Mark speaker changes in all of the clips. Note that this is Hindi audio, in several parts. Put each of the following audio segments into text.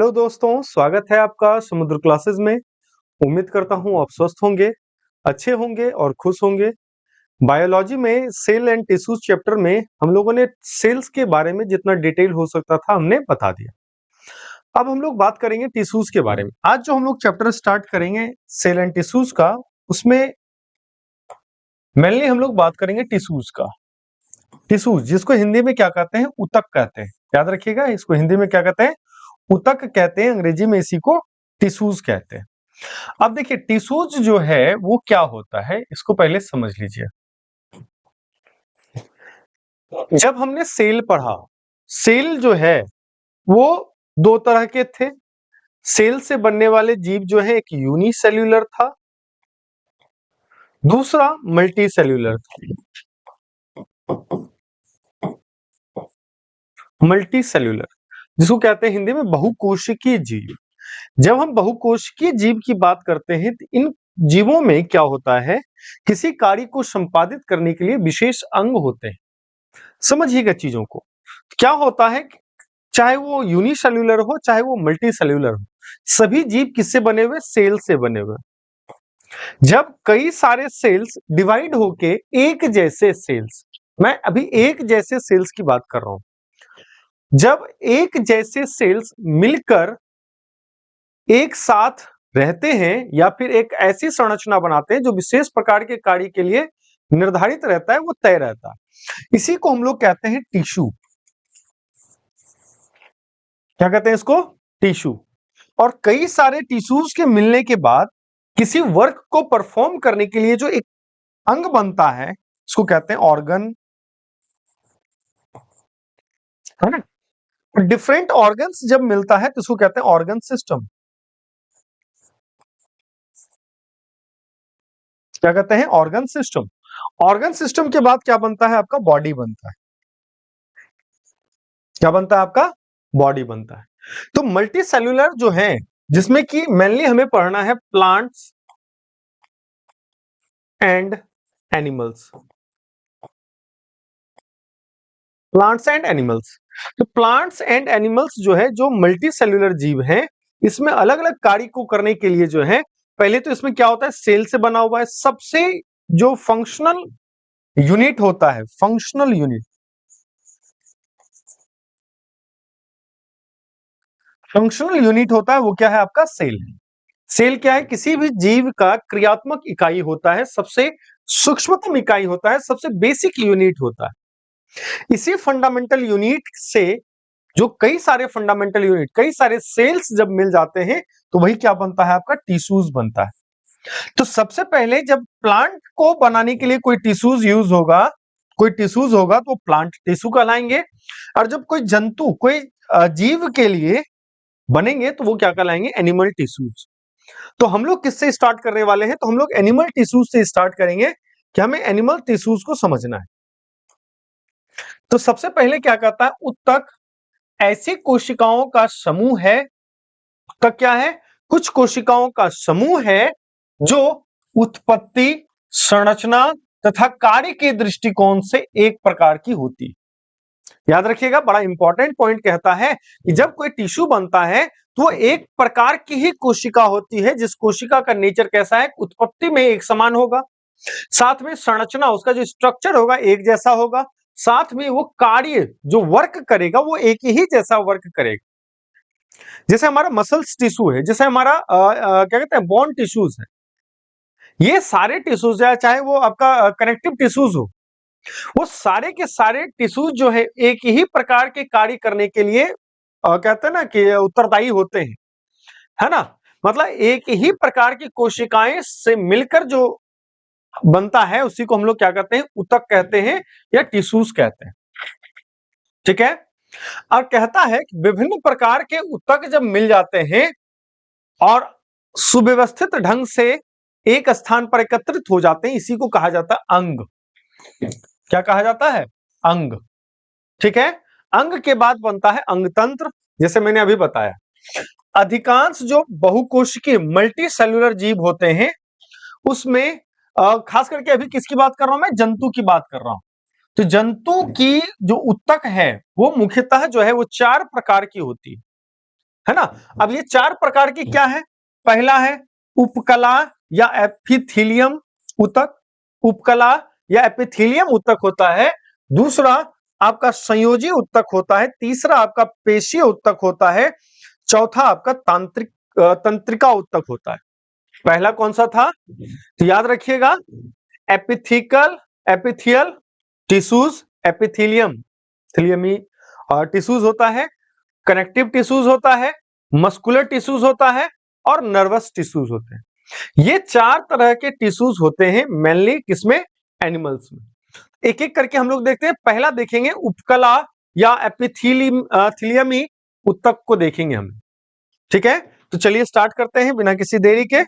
Speaker 1: हेलो दोस्तों, स्वागत है आपका समुद्र क्लासेस में। उम्मीद करता हूँ आप स्वस्थ होंगे, अच्छे होंगे और खुश होंगे। बायोलॉजी में सेल एंड टिश्यूज चैप्टर में हम लोगों ने सेल्स के बारे में जितना डिटेल हो सकता था हमने बता दिया। अब हम लोग बात करेंगे टिश्यूज के बारे में। आज जो हम लोग चैप्टर स्टार्ट करेंगे सेल एंड टिश्यूज का, उसमें मेनली हम लोग बात करेंगे टिश्यूज का। टिश्यूज जिसको हिंदी में क्या कहते हैं, ऊतक कहते हैं। याद रखिएगा, इसको हिंदी में क्या कहते हैं, ऊतक कहते हैं। अंग्रेजी में इसी को टिश्यूज कहते हैं। अब देखिए टिश्यूज जो है वो क्या होता है, इसको पहले समझ लीजिए। जब हमने सेल पढ़ा, सेल जो है वो दो तरह के थे। सेल से बनने वाले जीव जो है, एक यूनिसेल्यूलर था, दूसरा मल्टी सेल्यूलर था। मल्टी सेल्यूलर जिसको कहते हैं हिंदी में बहुकोशिकीय जीव। जब हम बहुकोशिकीय जीव की बात करते हैं तो इन जीवों में क्या होता है, किसी कार्य को संपादित करने के लिए विशेष अंग होते हैं। समझिएगा चीजों को। क्या होता है, चाहे वो यूनिसेल्यूलर हो चाहे वो मल्टी सेल्यूलर हो, सभी जीव किससे बने हुए, सेल से बने हुए। जब कई सारे सेल्स डिवाइड होके एक जैसे सेल्स, मैं अभी एक जैसे सेल्स की बात कर रहा हूं, जब एक जैसे सेल्स मिलकर एक साथ रहते हैं या फिर एक ऐसी संरचना बनाते हैं जो विशेष प्रकार के कार्य के लिए निर्धारित रहता है, वो तय रहता है, इसी को हम लोग कहते हैं टिश्यू। क्या कहते हैं इसको, टिश्यू। और कई सारे टिश्यूज के मिलने के बाद किसी वर्क को परफॉर्म करने के लिए जो एक अंग बनता है, इसको कहते हैं ऑर्गन, है ना। डिफरेंट ऑर्गन्स जब मिलता है तो इसको कहते हैं ऑर्गन सिस्टम। क्या कहते हैं, ऑर्गन सिस्टम। ऑर्गन सिस्टम के बाद क्या बनता है आपका, बॉडी बनता है। क्या बनता है आपका, बॉडी बनता है। तो मल्टी सेल्यूलर जो है, जिसमें कि मेनली हमें पढ़ना है plants and animals. Plants and animals, तो प्लांट्स एंड एनिमल्स जो है, जो मल्टी सेल्यूलर जीव हैं, इसमें अलग अलग कार्य को करने के लिए जो है, पहले तो इसमें क्या होता है, सेल से बना हुआ है। सबसे जो फंक्शनल यूनिट होता है, फंक्शनल यूनिट, फंक्शनल यूनिट होता है वो क्या है आपका, सेल। सेल क्या है, किसी भी जीव का क्रियात्मक इकाई होता है, सबसे सूक्ष्मतम इकाई होता है, सबसे बेसिक यूनिट होता है। इसी फंडामेंटल यूनिट से जो कई सारे फंडामेंटल यूनिट, कई सारे सेल्स जब मिल जाते हैं तो वही क्या बनता है आपका, टिश्यूज बनता है। तो सबसे पहले जब प्लांट को बनाने के लिए कोई टिश्यूज यूज होगा, कोई टिश्यूज होगा तो प्लांट टिश्यू कहलाएंगे। और जब कोई जंतु, कोई जीव के लिए बनेंगे तो वो क्या कहलाएंगे, एनिमल टिश्यूज। तो हम लोग किससे स्टार्ट करने वाले हैं, तो हम लोग एनिमल टिश्यूज से स्टार्ट करेंगे कि हमें एनिमल टिश्यूज को समझना है। तो सबसे पहले क्या कहता है, उत्तक ऐसी कोशिकाओं का समूह है। उत्तक क्या है, कुछ कोशिकाओं का समूह है जो उत्पत्ति, संरचना तथा कार्य के दृष्टिकोण से एक प्रकार की होती है। याद रखिएगा, बड़ा इंपॉर्टेंट पॉइंट कहता है कि जब कोई टिश्यू बनता है तो वो एक प्रकार की ही कोशिका होती है, जिस कोशिका का नेचर कैसा है, उत्पत्ति में एक समान होगा, साथ में संरचना, उसका जो स्ट्रक्चर होगा एक जैसा होगा, साथ में वो कार्य जो वर्क करेगा वो एक ही जैसा वर्क करेगा। जैसे हमारा मसल्स टिश्यू है, जैसे हमारा क्या कहते हैं, बोन टिश्यूज है, ये सारे टिश्यूज है, चाहे वो आपका कनेक्टिव टिश्यूज हो, वो सारे के सारे टिश्यूज जो है एक ही प्रकार के कार्य करने के लिए कहते हैं ना कि उत्तरदायी होते हैं, है ना। मतलब एक ही प्रकार की कोशिकाएं से मिलकर जो बनता है उसी को हम लोग क्या कहते हैं, ऊतक कहते हैं या टिश्यूज कहते हैं। ठीक है। और कहता है कि विभिन्न प्रकार के ऊतक जब मिल जाते हैं और सुव्यवस्थित ढंग से एक स्थान पर एकत्रित हो जाते हैं, इसी को कहा जाता है अंग। क्या कहा जाता है, अंग। ठीक है। अंग के बाद बनता है अंगतंत्र, जैसे मैंने अभी बताया। अधिकांश जो बहुकोशिकीय मल्टी सेल्यूलर जीव होते हैं उसमें खास करके अभी किसकी बात कर रहा हूं मैं, जंतु की बात कर रहा हूं। तो जंतु की जो ऊतक है वो मुख्यतः जो है वो चार प्रकार की होती है। है ना। अब ये 4 प्रकार की क्या है? पहला है उपकला या एपिथेलियम ऊतक, उपकला या एपिथेलियम ऊतक होता है। दूसरा आपका संयोजी ऊतक होता है। तीसरा आपका पेशीय ऊतक होता है। चौथा आपका तंत्रिका ऊतक होता है। पहला कौन सा था? तो याद रखिएगा, एपिथियल टिश्यूज, एपिथेलियम थीलियमी टिश्यूज होता है, कनेक्टिव टिश्यूज होता है, मस्कुलर टिश्यूज होता है और नर्वस टिश्यूज होते हैं। ये 4 तरह के टिश्यूज होते हैं मेनली किसमें? एनिमल्स में। एक एक करके हम लोग देखते हैं। पहला देखेंगे उपकला या एपिथेलियमी ऊतक को देखेंगे हम। ठीक है, तो चलिए स्टार्ट करते हैं बिना किसी देरी के।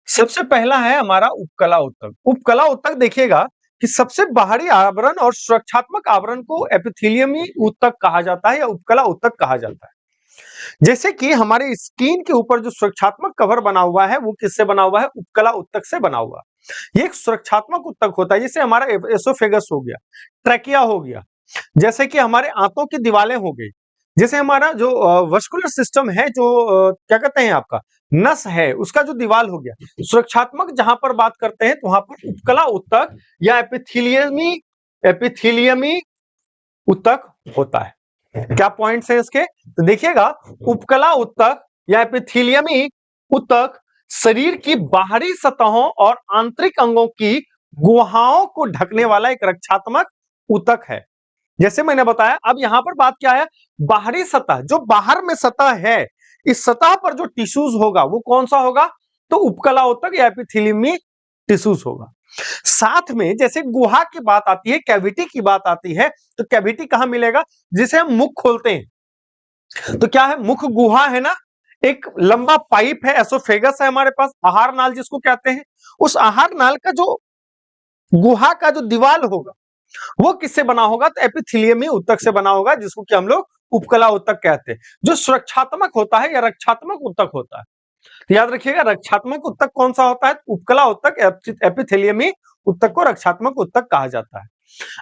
Speaker 1: सबसे पहला है हमारा उपकला ऊतक। उपकला ऊतक देखिएगा कि सबसे बाहरी आवरण और सुरक्षात्मक आवरण को एपिथेलियमी ऊतक कहा जाता है या उपकला ऊतक कहा जाता है। जैसे कि हमारे स्किन के ऊपर जो सुरक्षात्मक कवर बना हुआ है वो किससे बना हुआ है? उपकला ऊतक से बना हुआ। ये एक सुरक्षात्मक ऊतक होता है, जैसे हमारा एसोफेगस हो गया, ट्रैकिया हो गया, जैसे कि हमारे आंतों की दीवारें हो गई, जैसे हमारा जो वस्कुलर सिस्टम है, जो क्या कहते हैं आपका नस है, उसका जो दीवार हो गया, सुरक्षात्मक जहां पर बात करते हैं तो वहां पर उपकला ऊतक या एपिथेलियमी ऊतक होता है। क्या पॉइंट्स है इसके? तो देखिएगा, उपकला ऊतक या एपिथेलियमी ऊतक शरीर की बाहरी सतहों और आंतरिक अंगों की गुहाओं को ढकने वाला एक रक्षात्मक ऊतक है। जैसे मैंने बताया, अब यहां पर बात क्या है? बाहरी सतह, जो बाहर में सतह है, इस सतह पर जो टिश्यूज होगा वो कौन सा होगा? तो उपकला ऊतक या एपिथेलियमी टिश्यूज होगा। साथ में जैसे गुहा की बात आती है, कैविटी की बात आती है, तो कैविटी कहां मिलेगा? जिसे हम मुख खोलते हैं, तो क्या है? मुख गुहा है ना। एक लंबा पाइप है, एसोफेगस है हमारे पास, आहार नाल जिसको कहते हैं। उस आहार नाल का जो गुहा का जो दीवार होगा वो किससे बना होगा? तो एपिथेलियमी ऊतक से बना होगा, जिसको कि हम लोग उपकला ऊतक कहते हैं, जो सुरक्षात्मक होता है या रक्षात्मक ऊतक होता है। तो याद रखिएगा, रक्षात्मक ऊतक कौन सा होता है? उपकला ऊतक, एपिथेलियमी ऊतक को रक्षात्मक ऊतक कहा जाता है।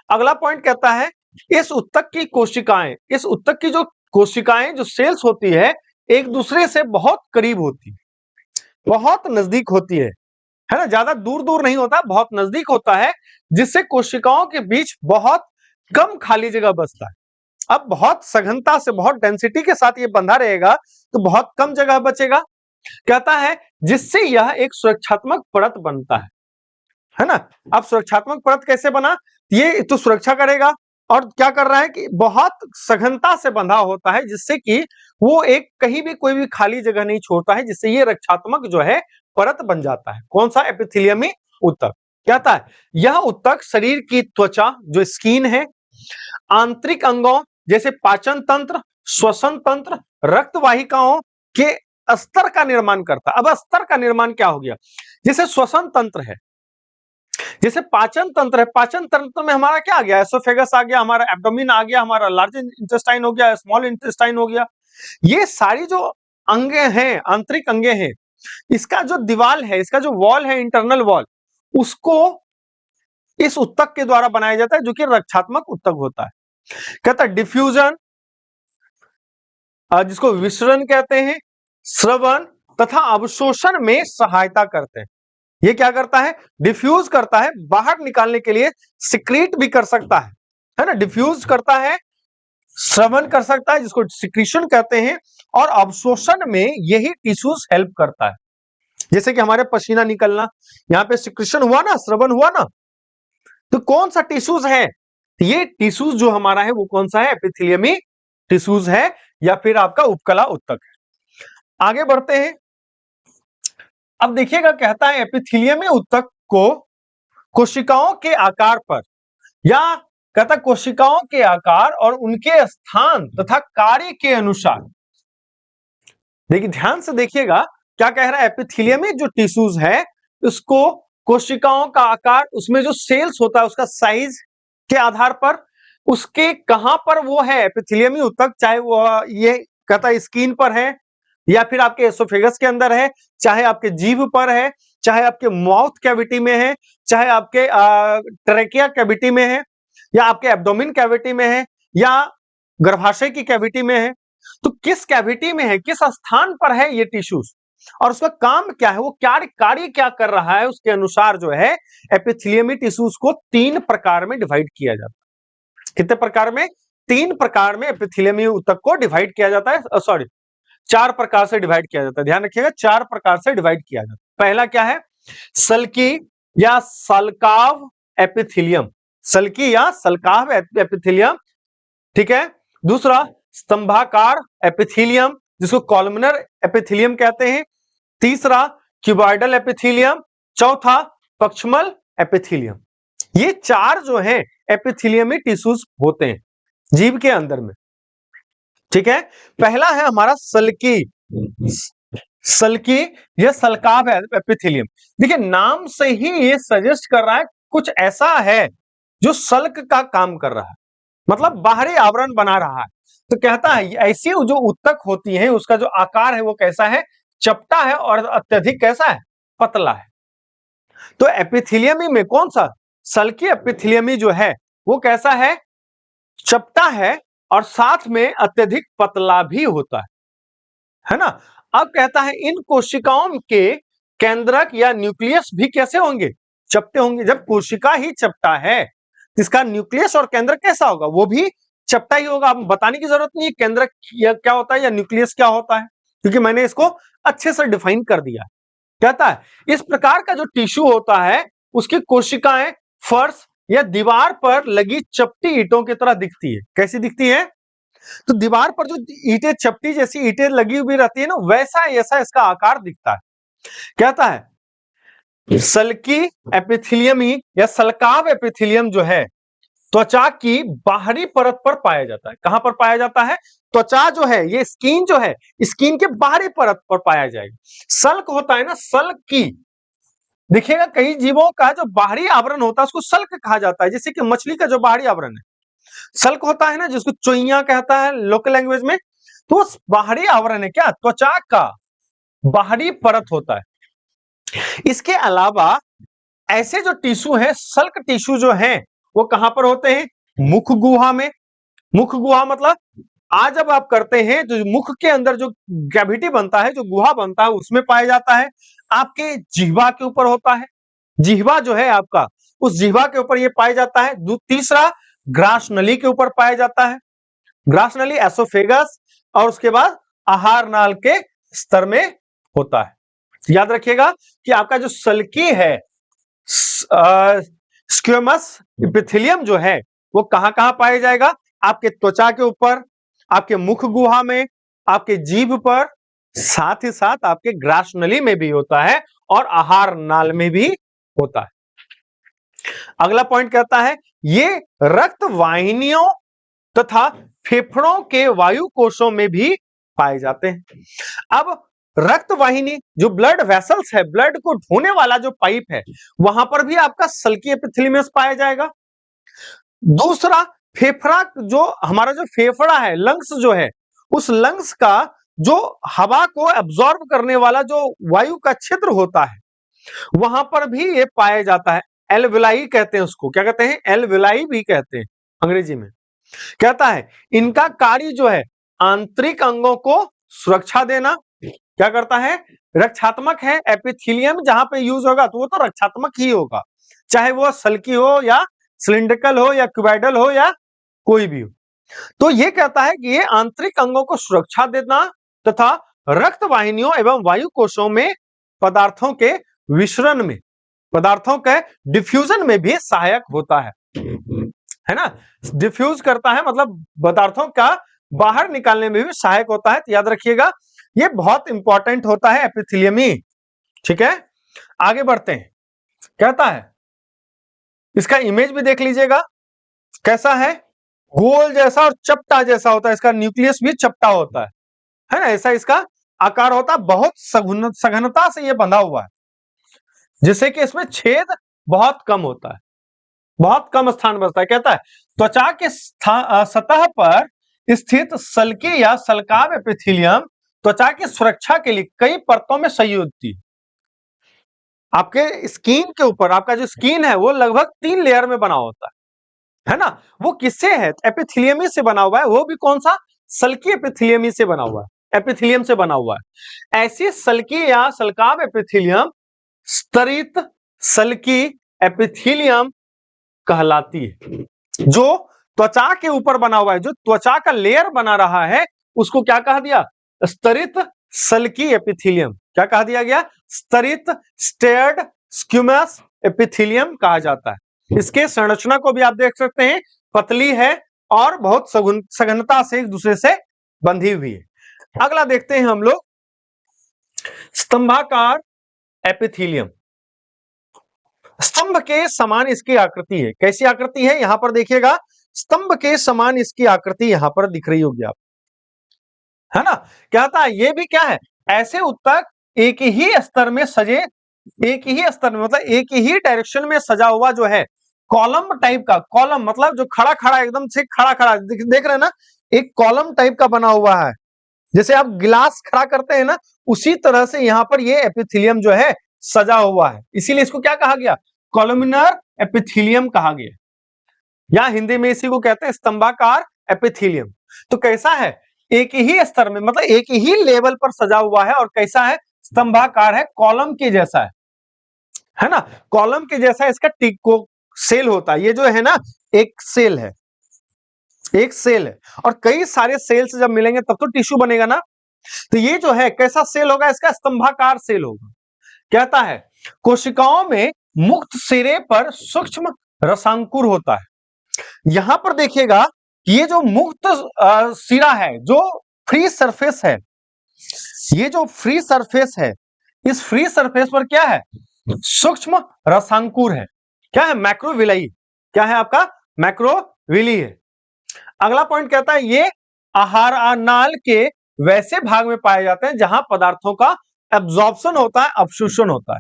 Speaker 1: अगला पॉइंट कहता है, इस ऊतक की कोशिकाएं, इस ऊतक की जो कोशिकाएं, जो सेल्स होती है, एक दूसरे से बहुत करीब होती है, बहुत नजदीक होती है ना। ज्यादा दूर दूर नहीं होता, बहुत नजदीक होता है, जिससे कोशिकाओं के बीच बहुत कम खाली जगह बचता है। अब बहुत सघनता से, बहुत डेंसिटी के साथ ये बंधा रहेगा तो बहुत कम जगह बचेगा। कहता है जिससे यह एक सुरक्षात्मक परत बनता है ना। अब सुरक्षात्मक परत कैसे बना? ये तो सुरक्षा करेगा, और क्या कर रहा है कि बहुत सघनता से बंधा होता है, जिससे कि वो एक कहीं भी कोई भी खाली जगह नहीं छोड़ता है, जिससे ये रक्षात्मक जो है परत बन जाता है। कौन सा? एपिथेलियमी ऊतक। कहता है यह ऊतक शरीर की त्वचा, जो स्किन है, आंतरिक अंगों जैसे पाचन तंत्र, श्वसन तंत्र, रक्त वाहिकाओं के स्तर का निर्माण करता है। अब स्तर का निर्माण क्या हो गया? जैसे श्वसन तंत्र है, जैसे पाचन तंत्र है, पाचन तंत्र में हमारा क्या आ गया? एसोफेगस आ गया, हमारा एब्डोमेन आ गया, हमारा लार्ज इंटेस्टाइन हो गया, स्मॉल इंटेस्टाइन हो गया। ये सारी जो अंगे हैं, आंतरिक अंगे हैं, इसका जो दीवार है, इसका जो वॉल है, इंटरनल वॉल, उसको इस ऊतक के द्वारा बनाया जाता है, जो कि रक्षात्मक ऊतक होता है। कहता है डिफ्यूजन, जिसको विसरण कहते हैं, श्रवण तथा अवशोषण में सहायता करते हैं। ये क्या करता है? डिफ्यूज करता है, बाहर निकालने के लिए सिक्रीट भी कर सकता है ना। डिफ्यूज करता है, श्रवण कर सकता है, जिसको सिक्रीशन कहते हैं, और अवशोषण में यही टिश्यूज हेल्प करता है। जैसे कि हमारे पसीना निकलना, यहाँ पे सिक्रीशन हुआ ना, श्रवण हुआ ना, तो कौन सा टिश्यूज है? ये टिश्यूज जो हमारा है वो कौन सा है? एपिथेलियमी टिश्यूज है, या फिर आपका उपकला ऊतक है। आगे बढ़ते हैं। अब देखिएगा, कहता है एपिथेलियमी ऊतक को कोशिकाओं के आकार पर, या कहता कोशिकाओं के आकार और उनके स्थान तथा कार्य के अनुसार, देखिए ध्यान से देखिएगा क्या कह रहा है। एपिथेलियमी जो टिश्यूज है, उसको कोशिकाओं का आकार, उसमें जो सेल्स होता है उसका साइज के आधार पर, उसके कहां पर वो है एपिथेलियमी ऊतक, चाहे वो ये कहता है स्किन पर है, या फिर आपके एसोफेगस के अंदर है, चाहे आपके जीभ पर है, चाहे आपके माउथ कैविटी में है, चाहे आपके ट्रेकिया कैविटी में है, या आपके एब्डोमेन कैविटी में है, या गर्भाशय की कैविटी में है। तो किस कैविटी में है, किस स्थान पर है ये टिश्यूज, और उसका काम क्या है, वो क्या कार्य क्या कर रहा है, उसके अनुसार जो है एपिथेलियमी टिश्यूज को 3 प्रकार में डिवाइड किया जाता है। कितने प्रकार में? 3 प्रकार में एपिथेलियमी ऊतक को डिवाइड किया जाता है, सॉरी 4 प्रकार से डिवाइड किया जाता है। ध्यान रखिएगा, 4 प्रकार से डिवाइड किया जाता है। पहला क्या है? सल्की या सल्काव एपिथेलियम, सल्की या सल्काव एपिथेलियम, ठीक है। दूसरा स्तंभाकार एपिथेलियम, जिसको कॉलमनर एपिथेलियम कहते हैं। तीसरा क्यूबॉइडल एपिथेलियम। चौथा पक्षमल एपिथेलियम। ये 4 जो है एपिथेलियमी टिश्यूज होते हैं जीव के अंदर में, ठीक है। पहला है हमारा सल्की, सल्की या सल्काव एपिथेलियम। देखिए नाम से ही ये सजेस्ट कर रहा है कुछ ऐसा है जो सल्क का काम कर रहा है, मतलब बाहरी आवरण बना रहा है। तो कहता है ऐसी जो ऊतक होती है उसका जो आकार है वो कैसा है? चपटा है और अत्यधिक कैसा है? पतला है। तो एपिथेलियमी में कौन सा? सल्की एपिथेलियमी जो है वो कैसा है? चपटा है और साथ में अत्यधिक पतला भी होता है ना। अब कहता है इन कोशिकाओं के केंद्रक या न्यूक्लियस भी कैसे होंगे? चपटे होंगे। जब कोशिका ही चपटा है, इसका न्यूक्लियस और केंद्रक कैसा होगा? वो भी चपटा ही होगा। अब बताने की जरूरत नहीं है केंद्रक क्या होता है या न्यूक्लियस क्या होता है, क्योंकि मैंने इसको अच्छे से डिफाइन कर दिया। कहता है इस प्रकार का जो टिश्यू होता है उसकी कोशिकाएं फर्श या दीवार पर लगी चपटी ईंटों की तरह दिखती है। कैसी दिखती है? तो दीवार पर जो ईंटें, चपटी जैसी ईंटें लगी हुई रहती है ना, वैसा ऐसा इसका आकार दिखता है। कहता है सल्की एपिथेलियमी या सल्काव एपिथेलियम जो है त्वचा की बाहरी परत पर पाया जाता है। कहां पर पाया जाता है? त्वचा जो है, ये स्किन जो है, स्किन के बाहरी परत पर पाया जाएगा। सल्क होता है ना, सल्क की देखिएगा कई जीवों का जो बाहरी आवरण होता है उसको सल्क कहा जाता है। जैसे कि मछली का जो बाहरी आवरण है सल्क होता है ना, जिसको चोइया कहता है लोकल लैंग्वेज में। तो बाहरी आवरण है क्या? त्वचा का बाहरी परत होता है। इसके अलावा ऐसे जो टिश्यू है, सल्क टिश्यू जो है वो कहां पर होते हैं? मुख गुहा में। मुख गुहा मतलब आज जब आप करते हैं तो मुख के अंदर जो कैविटी बनता है, जो गुहा बनता है, उसमें पाया जाता है। आपके जिह्वा के ऊपर होता है, जिह्वा जो है आपका, उस जिह्वा के ऊपर ये पाया जाता है। तीसरा ग्रास नली के ऊपर पाया जाता है, ग्रास नली एसोफेगस, और उसके बाद आहार नाल के स्तर में होता है। याद रखिएगा कि आपका जो सल्की है, स्क्वेमस एपिथेलियम जो है वो कहां कहां पाया जाएगा? आपके त्वचा के ऊपर, आपके मुख गुहा में, आपके जीभ पर, साथ ही साथ आपके ग्रास नली में भी होता है और आहार नाल में भी होता है। अगला पॉइंट कहता है ये रक्त वाहिनियों तथा फेफड़ों के वायु कोशों में भी पाए जाते हैं। अब रक्त वाहिनी जो ब्लड वेसल्स है, ब्लड को ढोने वाला जो पाइप है, वहां पर भी आपका सल्की एपिथेलियम पाया जाएगा। दूसरा फेफड़ा, जो हमारा जो फेफड़ा है, लंग्स जो है, उस लंग्स का जो हवा को एब्जॉर्ब करने वाला जो वायु का छिद्र होता है वहां पर भी ये पाया जाता है। एल्विलाई कहते हैं उसको, क्या कहते हैं? एल्विलाई भी कहते हैं अंग्रेजी में। कहता है इनका कार्य जो है आंतरिक अंगों को सुरक्षा देना। क्या करता है? रक्षात्मक है। एपिथेलियम जहां पे यूज होगा तो वो तो रक्षात्मक ही होगा, चाहे वो सल्की हो या सिलिंड्रिकल हो या क्यूबॉइडल हो या कोई भी हो। तो ये कहता है कि ये आंतरिक अंगों को सुरक्षा देना तथा रक्त वाहिनियों एवं वायु कोशों में पदार्थों के विसरण में, पदार्थों के डिफ्यूजन में भी सहायक होता है ना। डिफ्यूज करता है मतलब पदार्थों का बाहर निकालने में भी सहायक होता है। तो याद रखिएगा ये बहुत इंपॉर्टेंट होता है एपिथेलियमी, ठीक है। आगे बढ़ते हैं। कहता है इसका इमेज भी देख लीजिएगा कैसा है, गोल जैसा और चपटा जैसा होता है। इसका न्यूक्लियस भी चपटा होता है ना, ऐसा इसका आकार होता है। बहुत सघनता से ये बंधा हुआ है, जिससे कि इसमें छेद बहुत कम होता है, बहुत कम स्थान बचता है। कहता है त्वचा के सतह पर स्थित सल्की या सल्काव एपिथेलियम त्वचा की सुरक्षा के लिए कई परतों में संयुक्त है। आपके स्किन के ऊपर, आपका जो स्किन है वो लगभग 3 लेयर में बना होता है। है ना, वो किससे है, एपिथेलियम ही से बना हुआ है, वो भी कौन सा, सल्की एपिथेलियम ही से बना हुआ है, एपिथेलियम से बना हुआ है। ऐसी सल्की या सल्काव एपिथेलियम स्तरित सल्की एपिथेलियम कहलाती है। जो त्वचा के ऊपर बना हुआ है, जो त्वचा का लेयर बना रहा है, उसको क्या कहा दिया, स्तरित सल्की एपिथेलियम। क्या कहा दिया गया, स्तरित स्टेयर्ड स्क्यूमस एपिथेलियम कहा जाता है। इसके संरचना को भी आप देख सकते हैं, पतली है और बहुत सघनता से एक दूसरे से बंधी हुई है। अगला देखते हैं हम लोग, स्तंभाकार एपिथेलियम। स्तंभ के समान इसकी आकृति है। कैसी आकृति है, यहां पर देखिएगा, स्तंभ के समान इसकी आकृति यहां पर दिख रही होगी आप, है ना। क्या था, ये भी क्या है, ऐसे उत्तक एक ही स्तर में सजे, एक ही स्तर में मतलब एक ही डायरेक्शन में सजा हुआ जो है, कॉलम टाइप का, कॉलम मतलब जो खड़ा खड़ा एकदम से खड़ा खड़ा देख रहे हैं ना, एक कॉलम टाइप का बना हुआ है, जैसे आप गिलास खड़ा करते हैं ना, उसी तरह से यहां पर ये एपिथेलियम जो है सजा हुआ है, इसीलिए इसको क्या कहा गया, कॉलमनर एपिथेलियम कहा गया, या हिंदी में इसी को कहते हैं स्तंभाकार एपिथेलियम। तो कैसा है, एक ही स्तर में मतलब एक ही लेवल पर सजा हुआ है, और कैसा है, स्तंभाकार है, कॉलम के जैसा है ना, कॉलम के जैसा इसका टिको सेल होता है। ये जो है ना, एक सेल है, एक सेल है, और कई सारे सेल्स जब मिलेंगे तब तो टिश्यू बनेगा ना। तो ये जो है कैसा सेल होगा, इसका स्तंभाकार सेल होगा। कहता है कोशिकाओं में मुक्त सिरे पर सूक्ष्म रसांकुर होता है। यहां पर देखिएगा, ये जो मुक्त सिरा है, जो फ्री सरफेस है, ये जो फ्री सरफेस है, इस फ्री सरफेस पर क्या है, सूक्ष्म रसांकुर है। क्या है, मैक्रोविलाई। क्या है आपका, मैक्रोविली है। अगला पॉइंट कहता है ये आहार नाल के वैसे भाग में पाए जाते हैं जहां पदार्थों का एब्जॉर्प्शन होता है, अवशोषण होता है।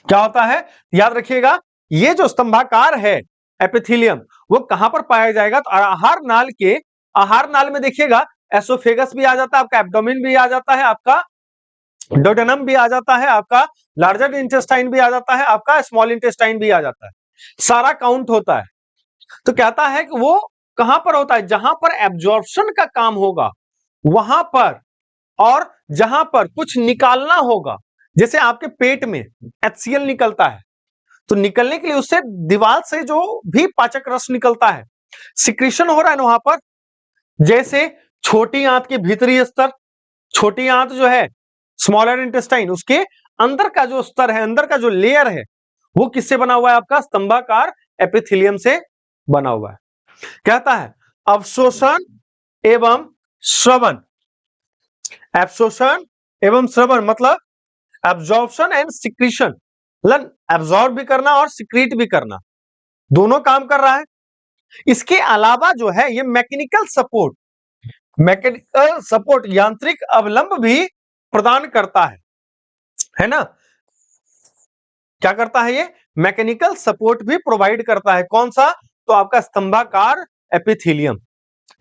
Speaker 1: क्या होता है, याद रखिएगा, ये जो स्तंभाकार है एपिथेलियम, वो कहां पर पाया जाएगा, तो आहार नाल के, आहार नाल में देखिएगा एसोफेगस भी आ जाता है आपका, एब्डोमेन भी आ जाता है आपका, डोडेनम भी आ जाता है आपका, लार्जर इंटेस्टाइन भी आ जाता है आपका, स्मॉल इंटेस्टाइन भी आ जाता है, सारा काउंट होता है। तो कहता है कि वो कहां पर होता है, जहां पर एब्जॉर्प्शन का काम होगा वहां पर, और जहां पर कुछ निकालना होगा, जैसे आपके पेट में HCl निकलता है, तो निकलने के लिए उससे दीवार से जो भी पाचक रस निकलता है, सिक्रीशन हो रहा है ना वहां पर, जैसे छोटी आंत के भीतरी स्तर, छोटी आंत जो है स्मॉलर इंटेस्टाइन, उसके अंदर का जो स्तर है, अंदर का जो लेयर है, वो किससे बना हुआ है आपका, स्तंभाकार एपिथेलियम से बना हुआ है। कहता है अवशोषण एवं श्रवण, एब्सोर्प्शन एवं श्रवण मतलब एब्जॉर्प्शन एंड सिक्रीशन, मतलब एब्जॉर्ब भी करना और सिक्रीट भी करना, दोनों काम कर रहा है। इसके अलावा जो है ये मैकेनिकल सपोर्ट, मैकेनिकल सपोर्ट यांत्रिक अवलंब भी प्रदान करता है ना। क्या करता है ये, मैकेनिकल सपोर्ट भी प्रोवाइड करता है। कौन सा, तो आपका स्तंभाकार एपिथेलियम।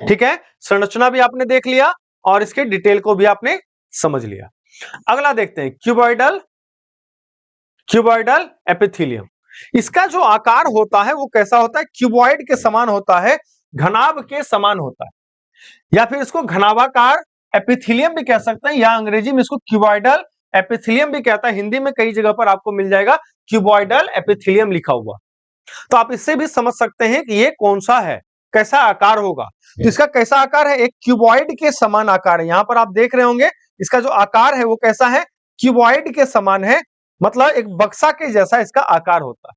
Speaker 1: ठीक है, संरचना भी आपने देख लिया और इसके डिटेल को भी आपने समझ लिया। अगला देखते हैं क्यूबॉइडल, क्यूबॉइडल एपिथेलियम। इसका जो आकार होता है वो कैसा होता है, क्यूबॉइड के समान होता है, घनाभ के समान होता है, या फिर इसको घनाभाकार एपिथेलियम भी कह सकते हैं, या अंग्रेजी में इसको क्यूबॉइडल एपिथेलियम भी कहता है। हिंदी में कई जगह पर आपको मिल जाएगा क्यूबॉइडल एपिथेलियम लिखा हुआ। तो आप इससे भी समझ सकते हैं कि ये कौन सा है, कैसा आकार होगा। तो इसका कैसा आकार है, एक क्यूबॉइड के समान आकार है। यहां पर आप देख रहे होंगे इसका जो आकार है वो कैसा है, क्यूबॉइड के समान है, मतलब एक बक्सा के जैसा इसका आकार होता है।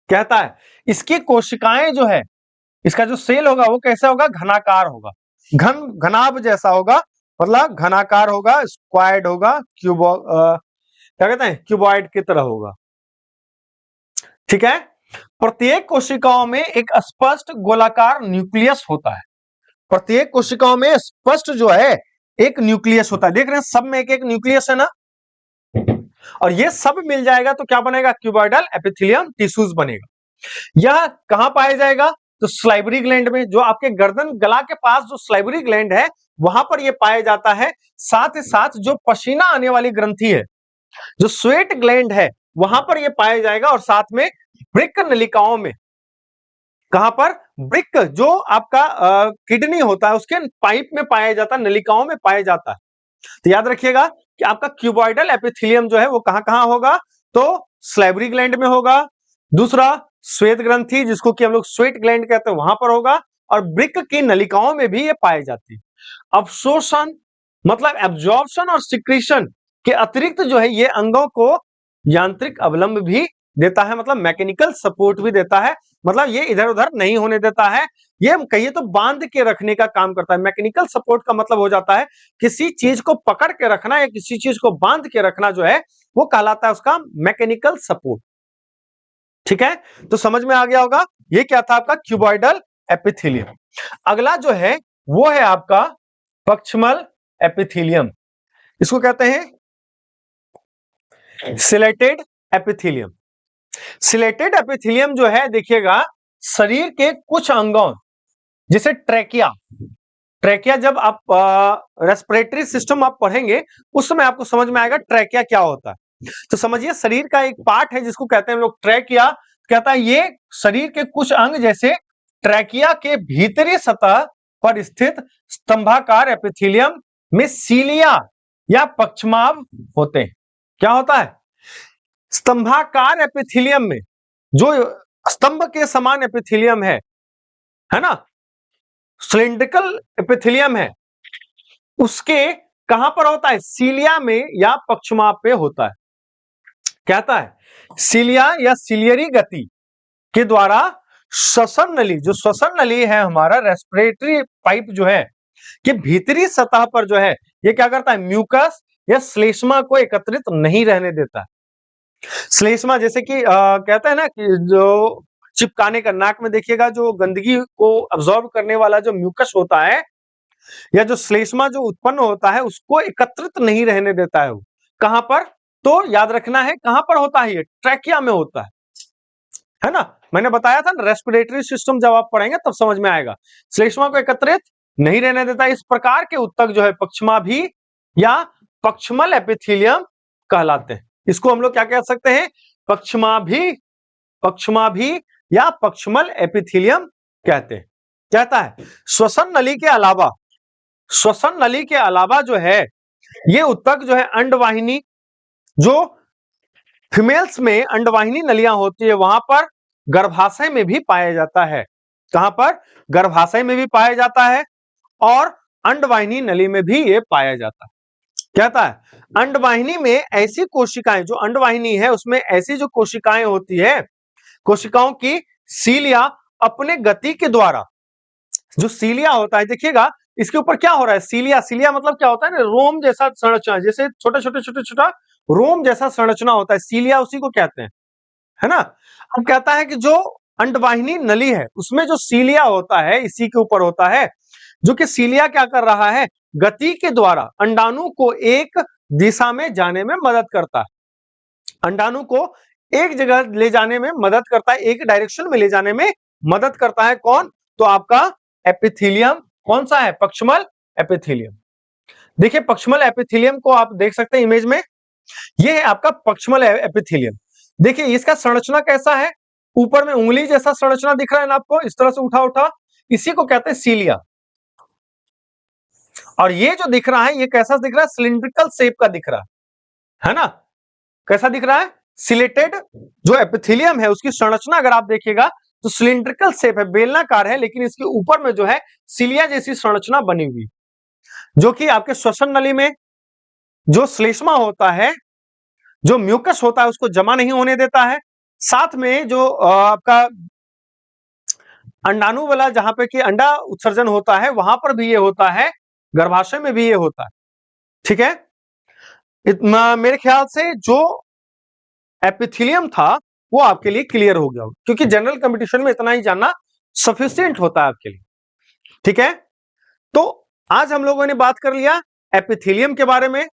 Speaker 1: कहता है इसकी कोशिकाएं जो है, इसका जो सेल होगा वो कैसा होगा, घनाकार होगा, घनाभ जैसा होगा, मतलब घनाकार होगा, स्क्वायर्ड होगा, क्या कहते हैं, क्यूबॉइड की तरह होगा। ठीक है, प्रत्येक कोशिकाओं में एक स्पष्ट गोलाकार न्यूक्लियस होता है। प्रत्येक कोशिकाओं में स्पष्ट जो है एक न्यूक्लियस होता है। देख रहे हैं सब में एक एक न्यूक्लियस है ना, और ये सब मिल जाएगा तो क्या बनेगा, क्यूबॉइडल एपिथेलियम टिश्यूज बनेगा। यह कहां पाया जाएगा, तो स्लाइवरी ग्लैंड में, जो आपके गर्दन गला के पास जो स्लाइवरी ग्लैंड है वहां पर यह पाया जाता है। साथ ही साथ जो पसीना आने वाली ग्रंथि है, जो स्वेट ग्लैंड है, वहां पर यह पाया जाएगा, और साथ में वृक्क नलिकाओं में, कहां पर? ब्रिक जो आपका किडनी होता है उसके पाइप में पाया जाता है, नलिकाओं में पाया जाता है। तो याद रखिएगा कि आपका क्यूबॉइडल एपिथेलियम जो है वो कहां कहां होगा? तो स्लाइवरी ग्लैंड में होगा, दूसरा श्वेत ग्रंथि जिसको कि हम लोग स्वेट ग्लैंड कहते हैं वहां पर होगा, और ब्रिक की नलिकाओं में भी ये पाए जाती है। अवशोषण मतलब एब्जॉर्प्शन और सिक्रीशन के अतिरिक्त जो है ये अंगों को यांत्रिक अवलंब भी देता है, मतलब मैकेनिकल सपोर्ट भी देता है, मतलब ये इधर उधर नहीं होने देता है, ये कहिए तो बांध के रखने का काम करता है। मैकेनिकल सपोर्ट का मतलब हो जाता है किसी चीज को पकड़ के रखना या किसी चीज को बांध के रखना जो है वो कहलाता है उसका मैकेनिकल सपोर्ट। ठीक है, तो समझ में आ गया होगा ये क्या था आपका क्यूबॉइडल एपिथेलियम। अगला जो है वो है आपका पक्ष्मल एपिथेलियम, इसको कहते हैं सिलेटेड एपिथेलियम। सिलेटेड एपिथेलियम जो है देखिएगा शरीर के कुछ अंगों जैसे ट्रेकिया, ट्रेकिया जब आप रेस्पिरेटरी सिस्टम आप पढ़ेंगे उस समय आपको समझ में आएगा ट्रेकिया क्या होता है। तो समझिए शरीर का एक पार्ट है जिसको कहते हैं हम लोग ट्रेकिया, कहता है ये शरीर के कुछ अंग जैसे ट्रेकिया के भीतरी सतह पर स्थित स्तंभाकार एपिथेलियम में सीलिया या पक्षमाभ होते हैं। क्या होता है? स्तंभाकार एपिथेलियम में जो स्तंभ के समान एपिथेलियम है ना, सिलिंड्रिकल एपिथेलियम है, उसके कहां पर होता है? सीलिया में या पक्षमाप पे होता है। कहता है सीलिया या सिलियरी गति के द्वारा श्वसन नली, जो श्वसन नली है हमारा रेस्पिरेटरी पाइप जो है कि भीतरी सतह पर जो है ये क्या करता है? म्यूकस या श्लेष्मा को एकत्रित नहीं रहने देता। श्लेष्मा जैसे कि कहते हैं ना कि जो चिपकाने का, नाक में देखिएगा जो गंदगी को अब्सॉर्ब करने वाला जो म्यूकस होता है या जो श्लेष्मा जो उत्पन्न होता है उसको एकत्रित नहीं रहने देता है। वो कहां पर? तो याद रखना है कहां पर होता है? ये ट्रैकिया में होता है ना। मैंने बताया था ना रेस्पिरेटरी सिस्टम जब आप पढ़ेंगे तब समझ में आएगा। श्लेष्मा को एकत्रित नहीं रहने देता। इस प्रकार के उत्तक जो है पक्षमाभी या पक्षमल एपिथेलियम कहलाते हैं। इसको हम लोग क्या कह सकते हैं? पक्षमाभी, पक्षमाभी या पक्षमल एपिथेलियम कहते हैं। कहता है श्वसन नली के अलावा, श्वसन नली के अलावा जो है ये उत्तक जो है अंडवाहिनी, जो फीमेल्स में अंडवाहिनी नलियां होती है वहां पर गर्भाशय में भी पाया जाता है। कहां पर? गर्भाशय में भी पाया जाता है और अंडवाहिनी नली में भी ये पाया जाता है। कहता है अंडवाहिनी में ऐसी कोशिकाएं, जो अंडवाहिनी है उसमें ऐसी जो कोशिकाएं होती है, कोशिकाओं की सीलिया अपने गति के द्वारा, जो सीलिया होता है देखिएगा इसके ऊपर क्या हो रहा है? सीलिया, सीलिया मतलब क्या होता है ना, रोम जैसा संरचना, जैसे छोटे छोटे छोटे छोटा रोम जैसा संरचना होता है, सीलिया उसी को कहते हैं, है ना। अब कहता है कि जो अंडवाहिनी नली है उसमें जो सीलिया होता है इसी के ऊपर होता है, जो कि सीलिया क्या कर रहा है? गति के द्वारा अंडाणु को एक दिशा में जाने में मदद करता है। अंडाणु को एक जगह ले जाने में मदद करता है, एक डायरेक्शन में ले जाने में मदद करता है। कौन? तो आपका एपिथेलियम कौन सा है? पक्षमल एपिथेलियम। देखिए पक्षमल एपिथेलियम को आप देख सकते हैं इमेज में, ये है आपका पक्षमल एपिथेलियम। देखिए इसका संरचना कैसा है? ऊपर में उंगली जैसा संरचना दिख रहा है ना आपको, इस तरह से उठा उठा, इसी को कहते हैं सीलिया। और ये जो दिख रहा है ये कैसा दिख रहा है? सिलिंड्रिकल शेप का दिख रहा है ना। कैसा दिख रहा है? सिलेटेड जो एपिथेलियम है उसकी संरचना अगर आप देखिएगा तो सिलिंड्रिकल शेप है, बेलनाकार है, लेकिन इसके ऊपर में जो है सीलिया जैसी संरचना बनी हुई, जो कि आपके श्वसन नली में जो श्लेष्मा होता है, जो म्यूकस होता है उसको जमा नहीं होने देता है। साथ में जो आपका अंडाणु वाला जहां पे कि अंडा उत्सर्जन होता है वहां पर भी ये होता है, गर्भाशय में भी ये होता है। ठीक है, इतना मेरे ख्याल से जो एपिथेलियम था वो आपके लिए क्लियर हो गया होगा, क्योंकि जनरल कंपटीशन में इतना ही जानना सफिशिएंट होता है आपके लिए। ठीक है, तो आज हम लोगों ने बात कर लिया एपिथेलियम के बारे में।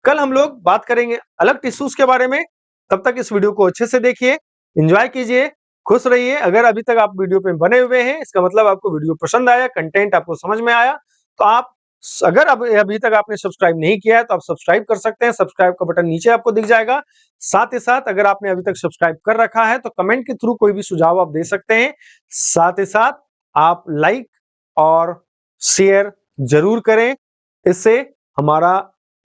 Speaker 1: कल हम लोग बात करेंगे अलग टिश्यूज के बारे में। तब तक इस वीडियो को अच्छे से देखिए, एंजॉय कीजिए, खुश रहिए। अगर अभी तक आप वीडियो पे बने हुए हैं इसका मतलब आपको वीडियो पसंद आया, कंटेंट आपको समझ में आया, तो आप अगर अब अभी तक आपने सब्सक्राइब नहीं किया है तो आप सब्सक्राइब कर सकते हैं। सब्सक्राइब का बटन नीचे आपको दिख जाएगा। साथ ही साथ अगर आपने अभी तक सब्सक्राइब कर रखा है तो कमेंट के थ्रू कोई भी सुझाव आप दे सकते हैं। साथ ही साथ आप लाइक और शेयर जरूर करें। इससे हमारा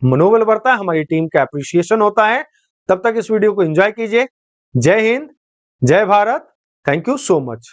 Speaker 1: मनोबल बढ़ता है, हमारी टीम का एप्रिसिएशन होता है। तब तक इस वीडियो को एंजॉय कीजिए। जय हिंद, जय Bharat. Thank you so much.